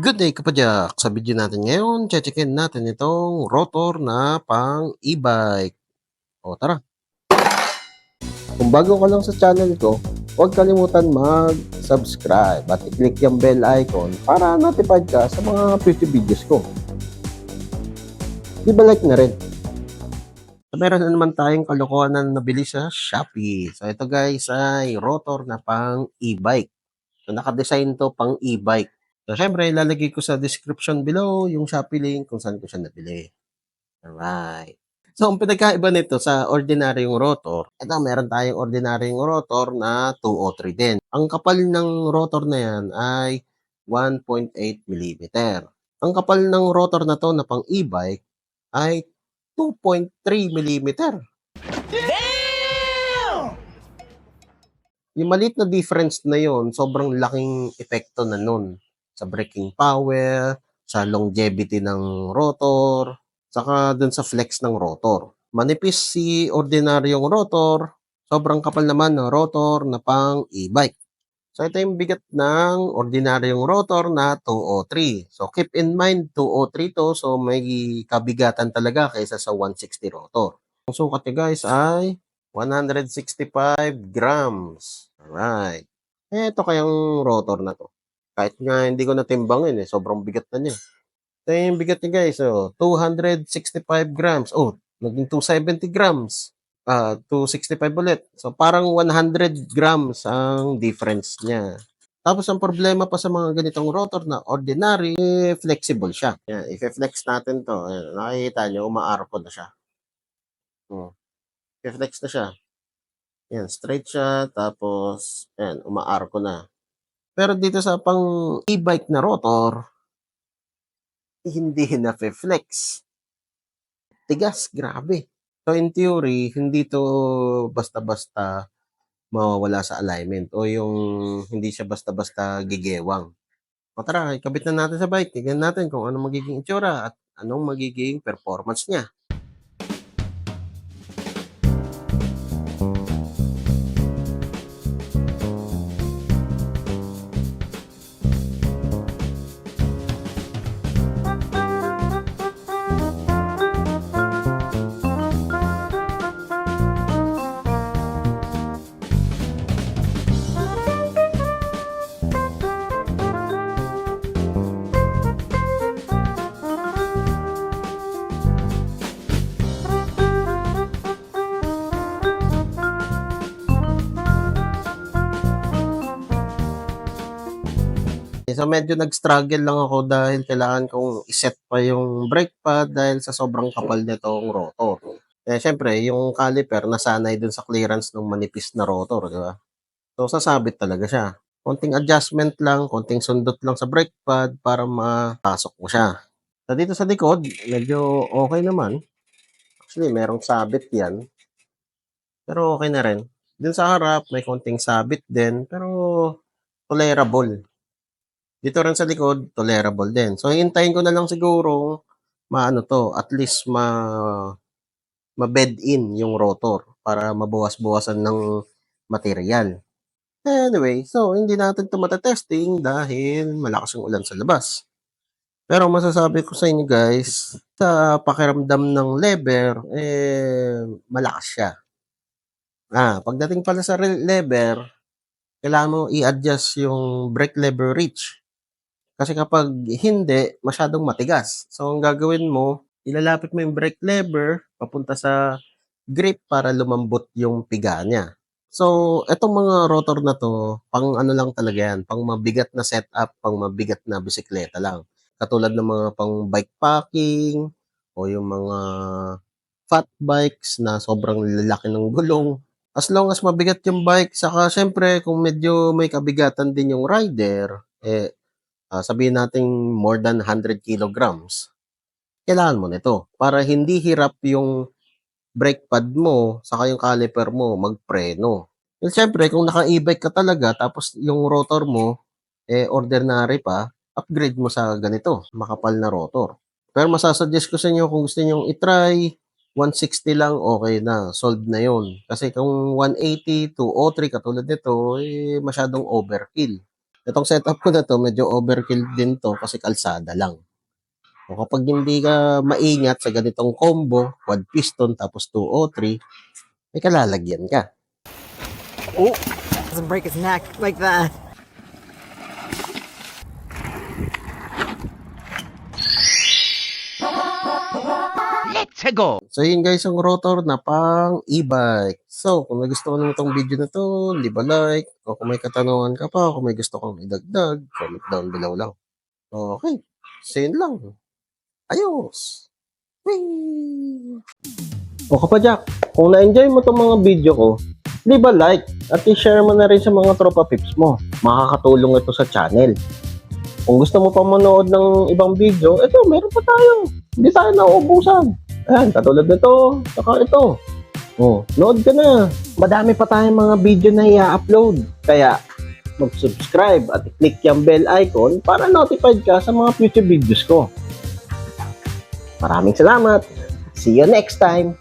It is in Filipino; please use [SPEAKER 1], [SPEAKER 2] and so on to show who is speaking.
[SPEAKER 1] Good day kapadyak! Sa video natin ngayon, che-checkin natin itong rotor na pang e-bike. O tara! Kung bago ka lang sa channel ko, huwag kalimutan mag-subscribe at i-click yung bell icon para notified ka sa mga future videos ko. Di ba like na rin? So, meron na naman tayong kalokohan na nabili sa Shopee. So ito guys ay rotor na pang e-bike. So naka-design to pang e-bike. So syempre ilalagay ko sa description below yung Shopee link kung saan ko siya nabili. Alright. So, ang pinagkaiba nito sa ordinaryong rotor, ito meron tayong ordinaryong rotor na 203 din. Ang kapal ng rotor na yan ay 1.8 millimeter. Ang kapal ng rotor na to na pang e-bike ay 2.3 millimeter. Yung maliit na difference na yon, sobrang laking epekto na nun sa braking power, sa longevity ng rotor, saka dun sa flex ng rotor. Manipis si ordinaryong rotor, sobrang kapal naman ng rotor na pang e-bike. So ito yung bigat ng ordinaryong rotor na 203. So keep in mind 203 to, so may kabigatan talaga kaysa sa 160 rotor. Ang sukat niya guys ay 165 grams. Alright. Ito kayang rotor na to. Kahit nga hindi ko natimbangin sobrang bigat na niya. Ito yung bigat niya guys, 265 grams. Naging 270 grams. 265 ulit. So parang 100 grams ang difference niya. Tapos ang problema pa sa mga ganitong rotor na ordinary, flexible siya. Yan, i-flex natin to. Ayan, nakikita nyo, umaarko na siya. I-flex na siya. Yan, straight siya, tapos, yan, umaarko na. Pero dito sa pang e-bike na rotor, hindi na flex. Tigas, grabe. So in theory, hindi to basta-basta mawawala sa alignment o yung hindi siya basta-basta gigewang. O tara, ikabit na natin sa bike. Tignan natin kung ano magiging itsura at anong magiging performance niya. So medyo nag-struggle lang ako dahil kailangan kong iset pa yung brake pad dahil sa sobrang kapal nitong rotor. Syempre, yung caliper nasanay dun sa clearance ng manipis na rotor, di ba? So sasabit talaga siya. Konting adjustment lang, konting sundot lang sa brake pad para mapasok mo siya. So dito sa likod, medyo okay naman. Actually, merong sabit yan. Pero okay na rin. Dun sa harap, may konting sabit din, pero tolerable. Dito rin sa likod, tolerable din. So, hintayin ko na lang siguro maano to, at least ma-bed in yung rotor para mabawas-bawasan ng material. Anyway, so hindi natin ito matatesting dahil malakas yung ulan sa labas. Pero masasabi ko sa inyo guys, sa pakiramdam ng lever, malakas siya. Pagdating pala sa lever, kailangan mo i-adjust yung brake lever reach. Kasi kapag hindi, masyadong matigas. So, ang gagawin mo, ilalapit mo yung brake lever papunta sa grip para lumambot yung piga niya. So, etong mga rotor na to, pang ano lang talaga yan, pang mabigat na setup, pang mabigat na bisikleta lang. Katulad ng mga pang bike packing o yung mga fat bikes na sobrang lalaki ng gulong. As long as mabigat yung bike, saka syempre kung medyo may kabigatan din yung rider, sabihin natin more than 100 kilograms, kailangan mo nito para hindi hirap yung brake pad mo saka yung caliper mo magpreno. And syempre, kung naka-e-bike ka talaga tapos yung rotor mo ordinary pa, upgrade mo sa ganito, makapal na rotor. Pero masasuggest ko sa inyo kung gusto niyo i-try, 160 lang okay na, solved na yon. Kasi kung 180 to 03 katulad nito, masyadong overkill. Itong setup ko na 'to medyo overkill din 'to kasi kalsada lang. O kapag hindi ka maingat sa ganitong combo, quad piston tapos 203, may kalalagyan ka.
[SPEAKER 2] Oh, doesn't break his neck like that.
[SPEAKER 3] Let's go!
[SPEAKER 1] So yun guys, ang rotor na pang e-bike. So kung nagustuhan mo itong video na to, leave a like. O kung may katanungan ka pa, kung may gusto kang idagdag, comment down below lang. Okay, so yun lang. Ayos! Whee! O kapadyak, kung na-enjoy mo itong mga video ko, leave a like at i-share mo na rin sa mga tropa pips mo. Makakatulong ito sa channel. Kung gusto mo pa manood ng ibang video, eto, meron pa tayo. Hindi tayo nauubusan. Ayan, katulad nito, saka ito. Oh, load ka na. Madami pa tayong mga video na i-upload. Kaya, mag-subscribe at i-click yung bell icon para notified ka sa mga future videos ko. Maraming salamat. See you next time.